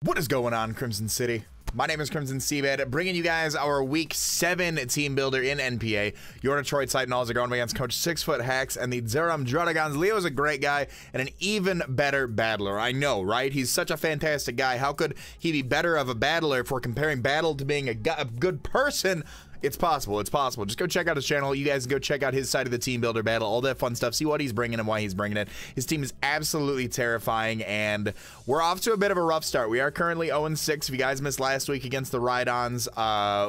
What is going on, Crimson City? My name is Crimson CBAD, bringing you guys our Week 7 team builder in NPA. Your Detroit Titans are going against Coach 6-Foot Hacks and the Durham Druddigons. Leo's a great guy and an even better battler. I know, right? He's such a fantastic guy. How could he be better of a battler if we're comparing battle to being a good person? It's possible. It's possible. Just go check out his channel. You guys go check out his side of the team builder battle, all that fun stuff. See what he's bringing and why he's bringing it. His team is absolutely terrifying, and we're off to a bit of a rough start. We are currently 0-6. If you guys missed last week against the Rhydons,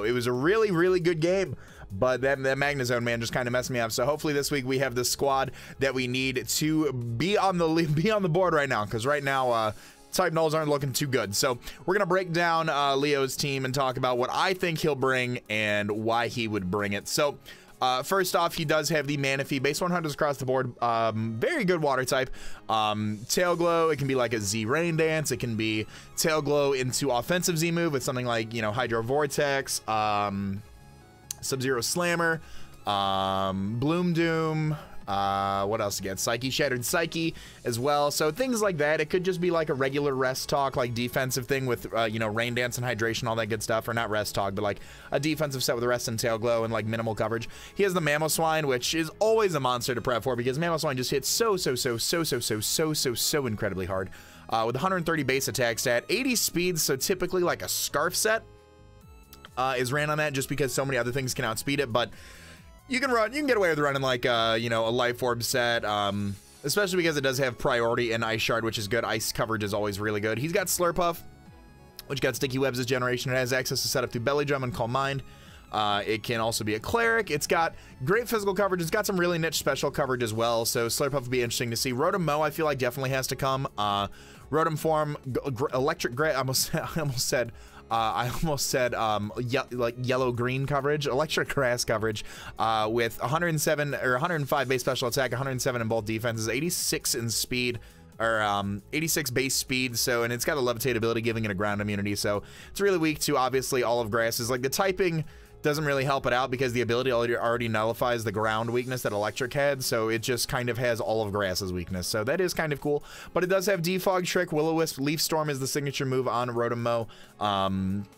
it was a really, really good game. But that Magnezone, man, just kind of messed me up. So hopefully this week we have the squad that we need to be on the board right now. Because right now, type Nulls aren't looking too good. So we're going to break down Leo's team and talk about what I think he'll bring and why he would bring it. So first off, he does have the Manaphy, base 100s across the board. Very good water type. Tail Glow, it can be like a Z Rain Dance. It can be Tail Glow into offensive Z-move with something like, you know, Hydro Vortex, Sub-Zero Slammer, Bloom Doom. What else again? Psyche, Shattered Psyche as well. So things like that. It could just be like a regular rest talk, like defensive thing with, you know, Rain Dance and Hydration, all that good stuff. Or not rest talk, but like a defensive set with rest and Tail Glow and like minimal coverage. He has the Mamoswine, which is always a monster to prep for because Mamoswine just hits so incredibly hard. With 130 base attack stat, 80 speed, so typically like a Scarf set is ran on that just because so many other things can outspeed it, but you can get away with running like, you know, a Life Orb set, especially because it does have priority in Ice Shard, which is good. Ice coverage is always really good. He's got Slurpuff, which got Sticky Webs this generation. It has access to set up through Belly Drum and Calm Mind. It can also be a Cleric. It's got great physical coverage. It's got some really niche special coverage as well, so Slurpuff would be interesting to see. Rotom Mow, I feel like definitely has to come. Rotom Form, Electric Gray, I almost said like yellow-green coverage, electric grass coverage, with 107 or 105 base special attack, 107 in both defenses, 86 in speed, or 86 base speed. So, and it's got a levitate ability, giving it a ground immunity. So it's really weak to obviously all of grasses. Like the typing doesn't really help it out because the ability already nullifies the ground weakness that electric had, so it just kind of has all of grass's weakness. So that is kind of cool, but it does have Defog, Trick, Will-O-Wisp, Leaf Storm is the signature move on Rotom Mow.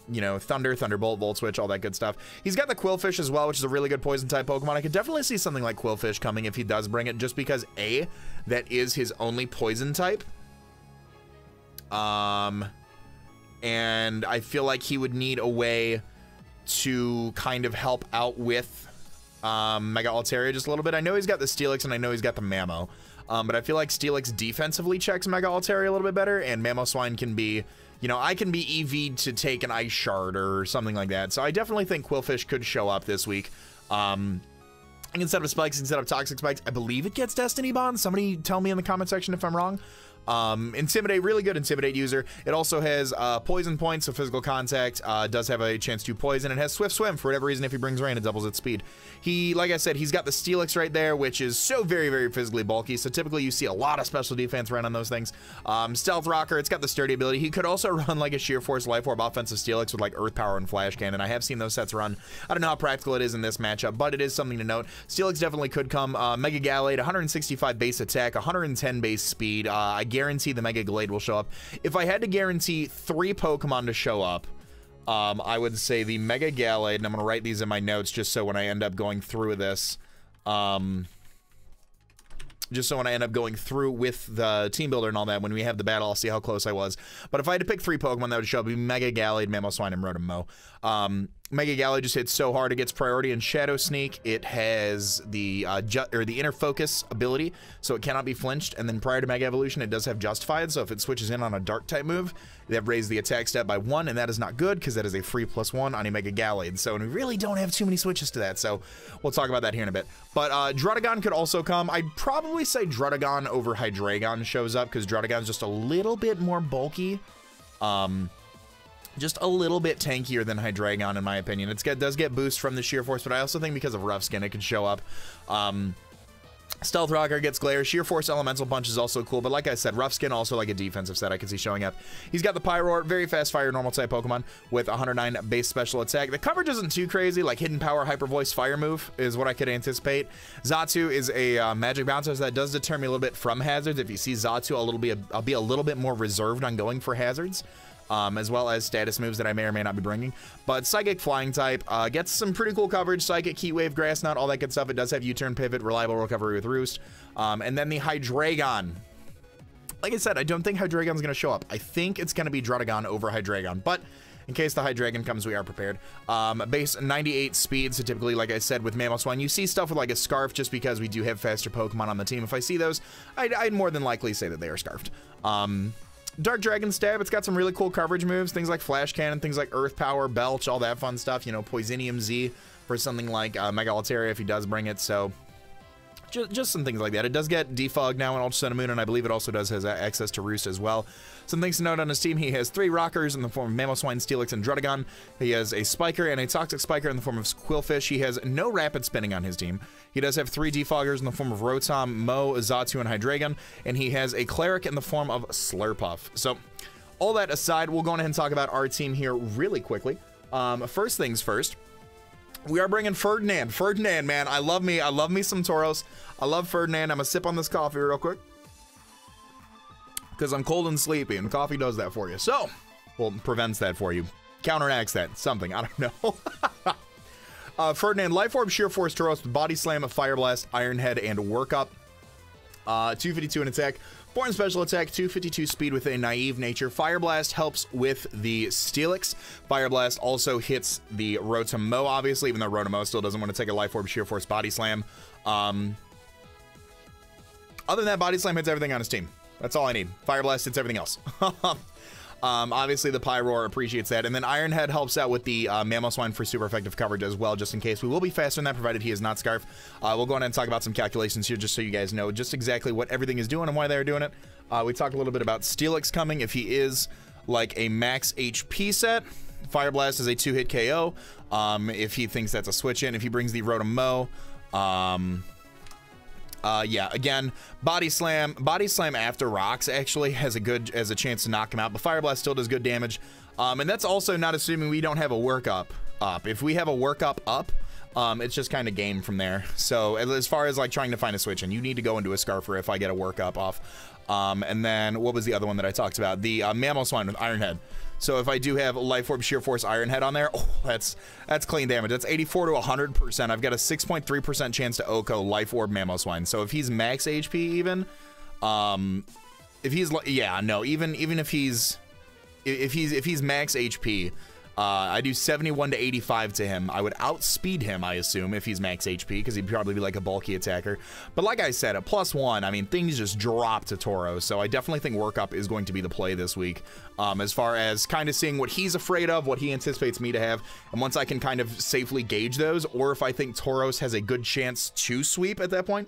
You know, Thunder, Thunderbolt, Volt Switch, all that good stuff. He's got the Quillfish as well, which is a really good poison type Pokemon. I could definitely see something like Quillfish coming if he does bring it, just because A, that is his only poison type. And I feel like he would need a way to kind of help out with Mega Altaria just a little bit. I know he's got the Steelix and I know he's got the Mamo, but I feel like Steelix defensively checks Mega Altaria a little bit better, and Mamoswine can be, you know, I can be EV'd to take an Ice Shard or something like that. So I definitely think Quillfish could show up this week. I can set up Spikes, I can set up Toxic Spikes. I believe it gets Destiny Bond. Somebody tell me in the comment section if I'm wrong. Intimidate, really good Intimidate user. It also has poison points, so physical contact, does have a chance to poison. It has Swift Swim for whatever reason. If he brings rain, it doubles its speed. He, like I said, he's got the Steelix right there, which is so very physically bulky, so typically you see a lot of special defense run on those things. Stealth Rocker, it's got the sturdy ability. He could also run like a Sheer Force Life Orb offensive Steelix with like Earth Power and Flash Cannon. I have seen those sets run. I don't know how practical it is in this matchup, but it is something to note. Steelix definitely could come. Mega Gallade, 165 base attack, 110 base speed. I guarantee the Mega Glade will show up. If I had to guarantee 3 Pokemon to show up, I would say the Mega Gallade, and I'm going to write these in my notes just so when I end up going through this, just so when I end up going through with the team builder and all that, when we have the battle, I'll see how close I was. But if I had to pick 3 Pokemon that would show up, it'd be Mega Gallade, Mamoswine, and Rotom Mow. Mega Gallade just hits so hard, it gets priority in Shadow Sneak. It has the Inner Focus ability, so it cannot be flinched. And then prior to Mega Evolution, it does have Justified, so if it switches in on a Dark type move, they have raised the attack stat by 1, and that is not good because that is a free +1 on a Mega Gallade. So, and we really don't have too many switches to that, so we'll talk about that here in a bit. But Druddigon could also come. I'd probably say Druddigon over Hydreigon shows up because Druddigon's just a little bit more bulky. Just a little bit tankier than Hydreigon, in my opinion. It does get boost from the Sheer Force, but I also think because of Rough Skin, it could show up. Stealth Rocker gets Glare. Sheer Force Elemental Punch is also cool, but like I said, Rough Skin also like a defensive set I can see showing up. He's got the Pyroar, very fast fire normal type Pokemon with 109 base special attack. The coverage isn't too crazy, like Hidden Power Hyper Voice Fire move is what I could anticipate. Xatu is a magic bouncer, so that does deter me a little bit from hazards. If you see Xatu, I'll be a little bit more reserved on going for hazards. as well as status moves that I may or may not be bringing. But Psychic Flying type gets some pretty cool coverage. Psychic, Heat Wave, Grass Knot, all that good stuff. It does have U-turn pivot, reliable recovery with Roost. And then the Hydreigon. Like I said, I don't think Hydreigon's going to show up. I think it's going to be Druddigon over Hydreigon, but in case the Hydreigon comes, we are prepared. Base 98 speed, so typically, like I said, with Mamoswine, you see stuff with like a Scarf just because we do have faster Pokemon on the team. If I see those, I'd more than likely say that they are Scarfed. Dark Dragon Stab, it's got some really cool coverage moves, things like Flash Cannon, things like Earth Power, Belch, all that fun stuff. You know, Poisonium Z for something like Mega Altaria if he does bring it, so just some things like that. It does get Defog now in Ultra Sun and Moon, and I believe it also does has access to Roost as well. Some things to note on his team: he has 3 Rockers in the form of Mamoswine, Steelix, and Druddigon. He has a Spiker and a Toxic Spiker in the form of Quillfish. He has no Rapid Spinning on his team. He does have 3 Defoggers in the form of Rotom, Mo, Zatu, and Hydreigon, and he has a Cleric in the form of Slurpuff. So, all that aside, we'll go ahead and talk about our team here really quickly. First things first. We are bringing Ferdinand. Ferdinand, man, I love me some Tauros. I love Ferdinand. I'm gonna sip on this coffee real quick because I'm cold and sleepy, and coffee does that for you. So, well, prevents that for you, counteracts that, something, I don't know. Ferdinand, Life Orb, Sheer Force, Tauros with Body Slam, Fire Blast, Iron Head, and Workup. 252 in attack, 4 in special attack, 252 speed with a naive nature. Fire Blast helps with the Steelix. Fire Blast also hits the Rotom, obviously, even though Rotom still doesn't want to take a Life Orb, Sheer Force, Body Slam. Other than that, Body Slam hits everything on his team. That's all I need. Fire Blast hits everything else. Obviously, the Pyroar appreciates that. And then Iron Head helps out with the Mamoswine for super effective coverage as well, just in case. We will be faster than that, provided he is not Scarf. We'll go ahead and talk about some calculations here, just so you guys know just exactly what everything is doing and why they're doing it. We talked a little bit about Steelix coming. If he is like a max HP set, Fire Blast is a 2-hit KO. If he thinks that's a switch in, if he brings the Rotom, yeah, again, Body Slam after Rocks actually has a chance to knock him out, but Fire Blast still does good damage. And that's also not assuming we don't have a workup up. If we have a workup up, it's just kind of game from there. So as far as like trying to find a switch in, you need to go into a Scarfer if I get a workup off. And then what was the other one that I talked about? The Mamoswine with Iron Head. So if I do have Life Orb, Sheer Force, Iron Head on there, oh, that's clean damage. That's 84 to 100%. I've got a 6.3% chance to OHKO Life Orb Mamoswine. So if he's max HP even, if he's, yeah, no, even if he's max HP, I do 71 to 85 to him. I would outspeed him, I assume, if he's max HP, because he'd probably be like a bulky attacker. But like I said, at +1, I mean, things just drop to Tauros. So I definitely think Workup is going to be the play this week, as far as kind of seeing what he's afraid of, what he anticipates me to have. And once I can kind of safely gauge those, or if I think Tauros has a good chance to sweep at that point,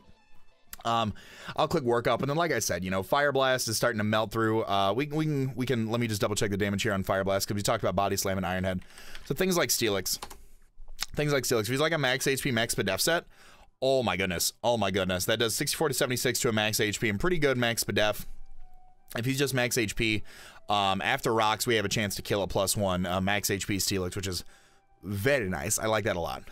I'll click Workup. And then, like I said, you know, Fire Blast is starting to melt through. We can let me just double check the damage here on Fire Blast, because we talked about Body Slam and Iron Head. So things like Steelix, if he's like a max HP, max Spadef set, oh my goodness, that does 64 to 76 to a max HP and pretty good max Spadef. If he's just max HP, after Rocks, we have a chance to kill a +1 max HP Steelix, which is very nice. I like that a lot.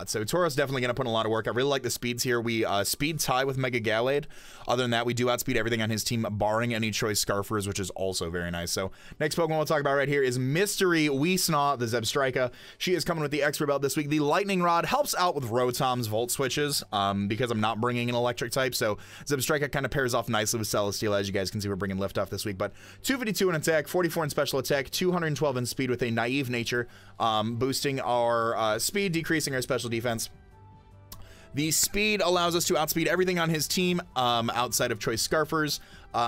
So Tauros definitely going to put in a lot of work. I really like the speeds here. We speed tie with Mega Gallade. Other than that, we do outspeed everything on his team, barring any choice Scarfers, which is also very nice. So next Pokemon we'll talk about right here is Mystery Weesnaw, the Zebstrika. She is coming with the Expert Belt this week. The Lightning Rod helps out with Rotom's Volt switches, because I'm not bringing an electric type. So Zebstrika kind of pairs off nicely with Celesteela. As you guys can see, we're bringing Liftoff this week. But 252 in attack, 44 in special attack, 212 in speed with a naive nature, boosting our speed, decreasing our special defense. The speed allows us to outspeed everything on his team, outside of choice Scarfers.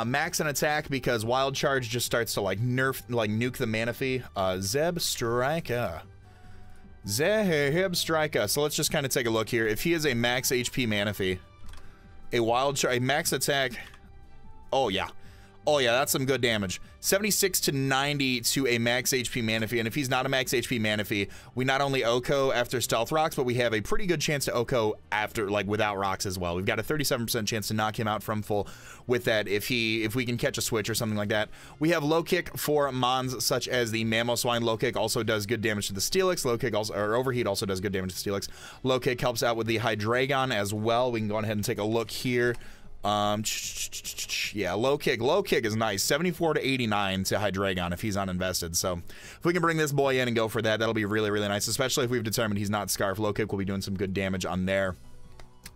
Max in attack, because Wild Charge just starts to like nuke the Manaphy. Zebstrika. So let's just kind of take a look here. If he is a max HP Manaphy, a max attack, oh yeah, that's some good damage. 76 to 90 to a max HP Manaphy, and if he's not a max HP Manaphy, we not only OHKO after Stealth Rocks, but we have a pretty good chance to OHKO after, like, without Rocks as well. We've got a 37% chance to knock him out from full with that if we can catch a switch or something like that. We have Low Kick for Mons, such as the Mamoswine. Low Kick also does good damage to the Steelix. Low Kick also, or Overheat also does good damage to Steelix. Low Kick helps out with the Hydreigon as well. We can go ahead and take a look here. Yeah, low kick is nice. 74 to 89 to Hydreigon if he's uninvested. So if we can bring this boy in and go for that, that'll be really, really nice, especially if we've determined he's not Scarf. Low kick will be doing some good damage on there.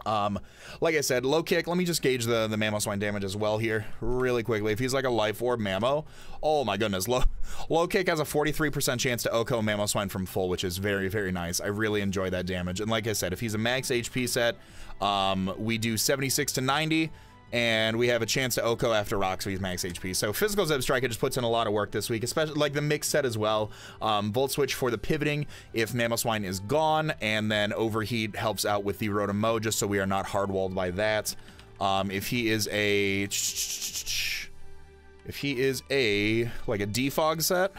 Like I said, low kick, let me just gauge the Mamoswine damage as well here really quickly. If he's like a Life Orb Mamo, oh my goodness, low kick has a 43% chance to OHKO Mamoswine from full, which is very, very nice. I really enjoy that damage. And like I said, if he's a max HP set, we do 76 to 90, and we have a chance to OHKO after rocks if he's max HP. So physical Zebstrika just puts in a lot of work this week, especially like the mix set as well. Volt Switch for the pivoting if Mamoswine is gone, and then Overheat helps out with the Rotom Mo, just so we are not hardwalled by that. If he is a like a defog set,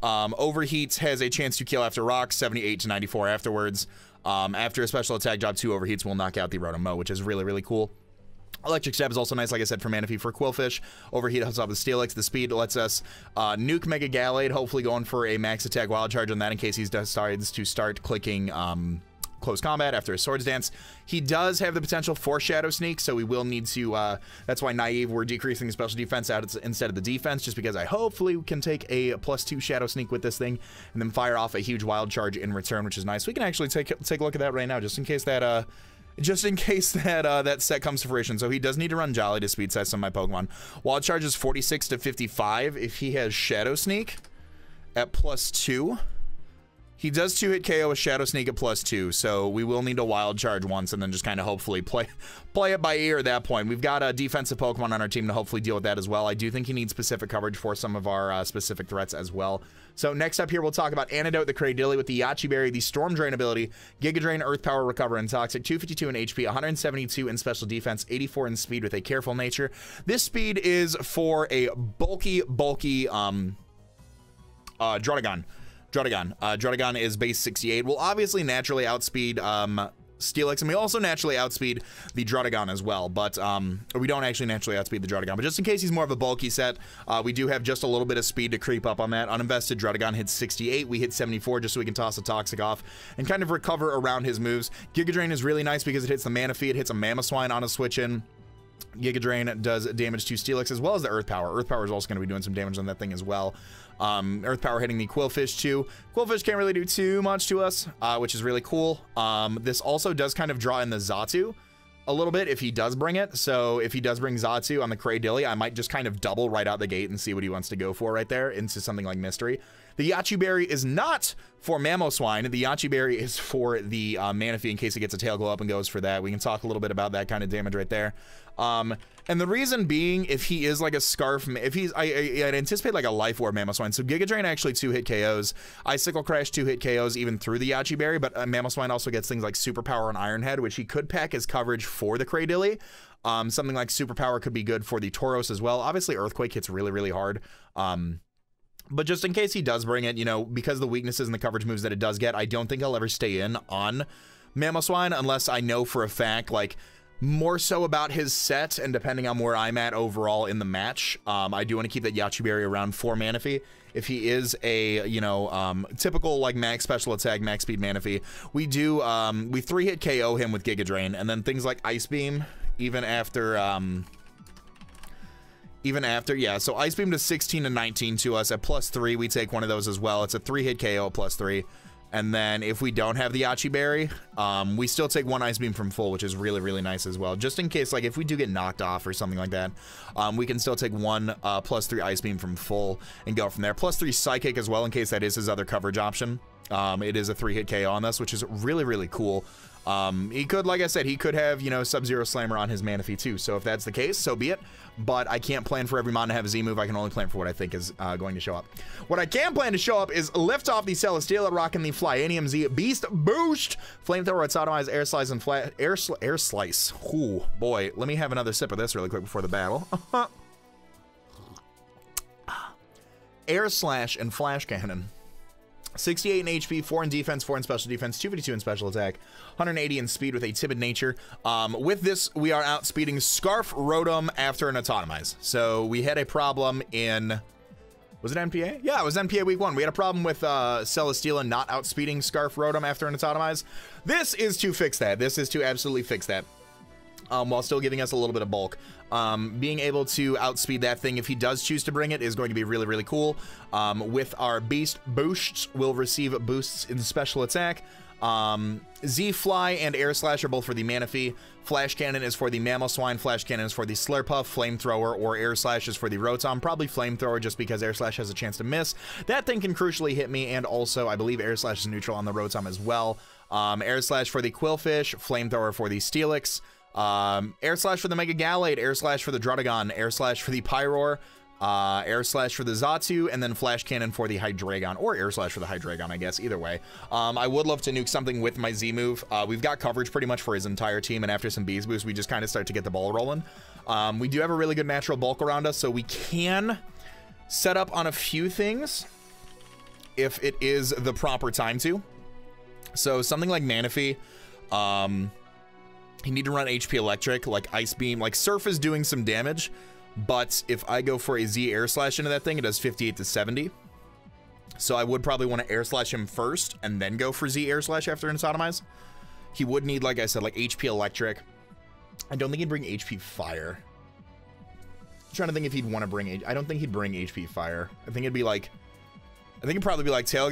Overheats has a chance to kill after rocks, 78 to 94 afterwards. After a special attack job, 2 Overheats will knock out the Rotom Mo, which is really, really cool. Electric Stab is also nice, like I said, for Manaphy for Quillfish. Overheat helps out with Steelix. The speed lets us nuke Mega Gallade, hopefully going for a max attack wild charge on that in case he decides to start clicking close combat after a Swords Dance. He does have the potential for Shadow Sneak, so we will need to, that's why Naive, we're decreasing the special defense out instead of the defense, just because I hopefully can take a +2 Shadow Sneak with this thing, and then fire off a huge wild charge in return, which is nice. We can actually take a look at that right now, just in case that, that set comes to fruition. So he does need to run Jolly to speed set some of my Pokemon. Wild Charge is 46 to 55 if he has Shadow Sneak at +2. He does 2-hit KO with Shadow Sneak at +2, so we will need to Wild Charge once and then just kind of hopefully play it by ear at that point. We've got a defensive Pokemon on our team to hopefully deal with that as well. I do think he needs specific coverage for some of our specific threats as well. So next up here, we'll talk about Antidote, the Cradily with the Yachi Berry, the Storm Drain ability, Giga Drain, Earth Power, Recover, and Toxic, 252 in HP, 172 in Special Defense, 84 in Speed with a Careful Nature. This speed is for a bulky Druddigon. Druddigon is base 68. We'll obviously naturally outspeed Steelix, and we also naturally outspeed the Druddigon as well, but we don't actually naturally outspeed the Druddigon, but just in case he's more of a bulky set, we do have just a little bit of speed to creep up on that. Uninvested Druddigon hits 68, we hit 74 just so we can toss a Toxic off and kind of recover around his moves. Giga Drain is really nice because it hits the Manaphy, it hits a Mamoswine on a switch in. Giga Drain does damage to Steelix as well as the Earth Power. Earth Power is also going to be doing some damage on that thing as well. Earth Power hitting the Quillfish too. Quillfish can't really do too much to us, which is really cool. This also does kind of draw in the Xatu a little bit if he does bring it. So if he does bring Xatu on the Cradily, I might just kind of double right out the gate and see what he wants to go for right there into something like Mystery. The Yachi Berry is not for Mamoswine. The Yachi Berry is for the Manaphy in case it gets a Tail Glow Up and goes for that. We can talk a little bit about that kind of damage right there. And the reason being, if he is like a Scarf, if he's, I'd anticipate like a Life Orb Mamoswine. So Giga Drain actually 2-hit KOs. Icicle Crash 2-hit KOs even through the Yachi Berry, but Mamoswine also gets things like Superpower and Iron Head, which he could pack as coverage for the Cradily. Something like Superpower could be good for the Tauros as well. Obviously, Earthquake hits really, really hard. But just in case he does bring it, you know, because of the weaknesses and the coverage moves that it does get, I don't think I'll ever stay in on Mamoswine unless I know for a fact, like, more so about his set and depending on where I'm at overall in the match. I do want to keep that Yachi Berry around for Manaphy. If he is a, you know, typical like max special attack, max speed Manaphy, we do, we 3-hit KO him with Giga Drain, and then things like Ice Beam, even after, yeah, so Ice Beam does 16 to 19 to us. At +3, we take one of those as well. It's a 3-hit KO at +3. And then if we don't have the Yachi Berry, we still take one Ice Beam from full, which is really, really nice as well. Just in case, like, if we do get knocked off or something like that, we can still take one +3 Ice Beam from full and go from there. +3 Psychic as well, in case that is his other coverage option. It is a 3-hit KO on this, which is really, really cool. He could, like I said, he could have, you know, Sub-Zero Slammer on his Manaphy too. So if that's the case, so be it. But I can't plan for every mon to have a Z-move. I can only plan for what I think is going to show up. What I can plan to show up is lift off the Celesteela, rocking the Flyanium Z Beast Boost, Flamethrower, it's automized, Air Slice, and Air Slice. Ooh, boy, let me have another sip of this really quick before the battle. Air Slash and Flash Cannon. 68 in HP, 4 in defense, 4 in special defense, 252 in special attack, 180 in speed with a timid nature. With this, we are outspeeding Scarf Rotom after an Autotomize. So we had a problem in, was it NPA? Yeah, it was NPA week 1. We had a problem with Celesteela not outspeeding Scarf Rotom after an Autotomize. This is to fix that. This is to absolutely fix that. while still giving us a little bit of bulk. Being able to outspeed that thing if he does choose to bring it is going to be really, really cool. With our beast boosts, we'll receive boosts in special attack. Z-Fly and Air Slash are both for the Manaphy. Flash Cannon is for the Mamoswine. Flash Cannon is for the Slurpuff. Flamethrower or Air Slash is for the Rotom. Probably Flamethrower just because Air Slash has a chance to miss. That thing can crucially hit me, and also I believe Air Slash is neutral on the Rotom as well. Air Slash for the Quillfish. Flamethrower for the Steelix. Air Slash for the Mega Gallade. Air Slash for the Druddigon. Air Slash for the Pyroar. Air Slash for the Xatu, and then Flash Cannon for the Hydreigon, or Air Slash for the Hydreigon, I guess, either way. I would love to nuke something with my Z-move. We've got coverage pretty much for his entire team, and after some Bees Boost, we just kind of start to get the ball rolling. We do have a really good natural bulk around us, so we can set up on a few things if it is the proper time to. So something like Manaphy, you need to run HP Electric, like Ice Beam, like Surf is doing some damage. But if I go for a Z Air Slash into that thing, it does 58 to 70. So I would probably want to Air Slash him first and then go for Z Air Slash after an Sodomize. He would need, like I said, like HP Electric. I don't think he'd bring HP Fire. I'm trying to think if he'd want to bring... I don't think he'd bring HP Fire. I think it'd be like... I think it'd probably be like Tail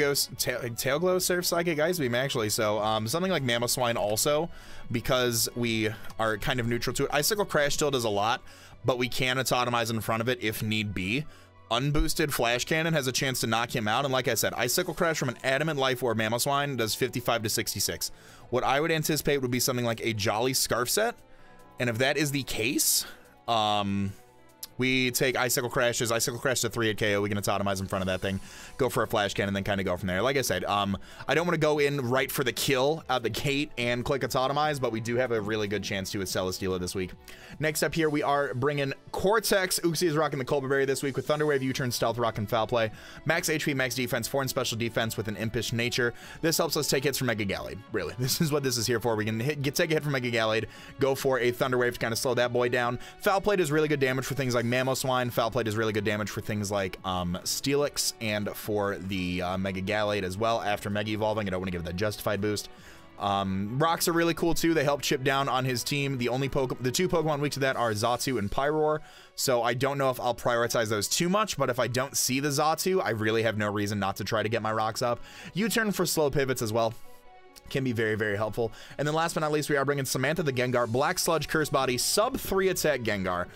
Glow, Surf, Psychic, Ice Beam, actually. So something like Mamoswine also, because we are kind of neutral to it. Icicle Crash still does a lot, but we can Autotomize in front of it if need be. Unboosted Flash Cannon has a chance to knock him out, and like I said, Icicle Crash from an Adamant Life Orb Mamoswine does 55 to 66. What I would anticipate would be something like a Jolly Scarf Set, and if that is the case, we take Icicle Crashes. Icicle Crash to 3-hit KO. We can Autotomize in front of that thing, go for a Flash Cannon, then kind of go from there. Like I said, I don't want to go in right for the kill out the gate and click Autotomize, but we do have a really good chance to with Celesteela this week. Next up here, we are bringing Cortex. Uxie is rocking the Colbur Berry this week with Thunder Wave, U-Turn, Stealth Rock, and Foul Play. Max HP, max defense, 4 in special defense with an impish nature. This helps us take hits from Mega Gallade. Really, this is what this is here for. We can take a hit from Mega Gallade, go for a Thunder Wave to kind of slow that boy down. Foul Play does really good damage for things like Mamoswine. Foul Play does really good damage for things like Steelix and for the Mega Gallade as well. After Mega Evolving, I don't want to give it that Justified boost. Rocks are really cool too. They help chip down on his team. The two Pokemon weak to that are Xatu and Pyroar. So I don't know if I'll prioritize those too much, but if I don't see the Xatu, I really have no reason not to try to get my rocks up. U-turn for slow pivots as well can be very, very helpful. And then last but not least, we are bringing Samantha the Gengar, Black Sludge, Curse Body, sub 3 attack Gengar.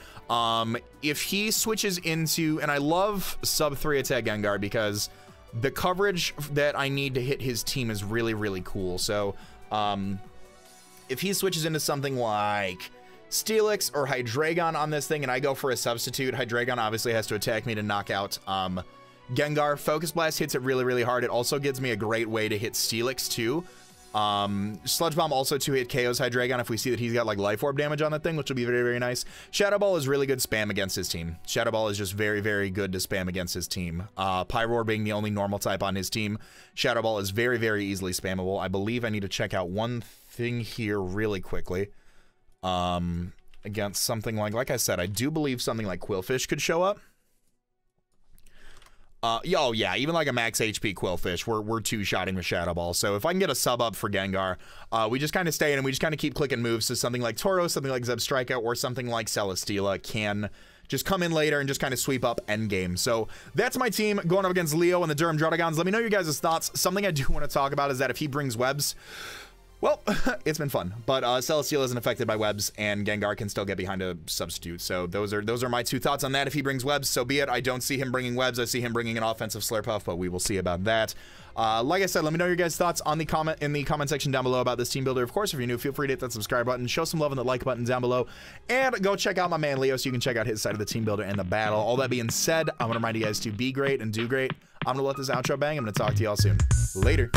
If he switches into, and I love sub 3 attack Gengar because the coverage that I need to hit his team is really, really cool. So if he switches into something like Steelix or Hydreigon on this thing and I go for a substitute, Hydreigon obviously has to attack me to knock out Gengar. Focus Blast hits it really, really hard. It also gives me a great way to hit Steelix too. Sludge Bomb also 2-hit KOs Hydreigon if we see that he's got like Life Orb damage on that thing, which will be very, very nice. Shadow Ball is really good spam against his team. Shadow Ball is just very, very good to spam against his team. Pyroar being the only normal type on his team, Shadow Ball is very, very easily spammable. I believe I need to check out one thing here really quickly. Against something like I said, I do believe something like Quillfish could show up. Oh yeah, even like a max HP Quillfish, we're two-shotting with Shadow Ball. So if I can get a sub up for Gengar, we just kind of stay in and we just kind of keep clicking moves. So something like Tauros, something like Zebstrika, or something like Celesteela can just come in later and just kind of sweep up endgame. So that's my team going up against Leo and the Durham Druddigons. Let me know your guys' thoughts. Something I do want to talk about is that if he brings webs, well, it's been fun, but Celesteela isn't affected by webs, and Gengar can still get behind a substitute. So those are my two thoughts on that. If he brings webs, so be it. I don't see him bringing webs. I see him bringing an offensive Slurpuff, but we will see about that. Like I said, let me know your guys' thoughts on in the comment section down below about this team builder. Of course, if you're new, feel free to hit that subscribe button, show some love on the like button down below, and go check out my man Leo so you can check out his side of the team builder and the battle. All that being said, I want to remind you guys to be great and do great. I'm going to let this outro bang. I'm going to talk to y'all soon. Later.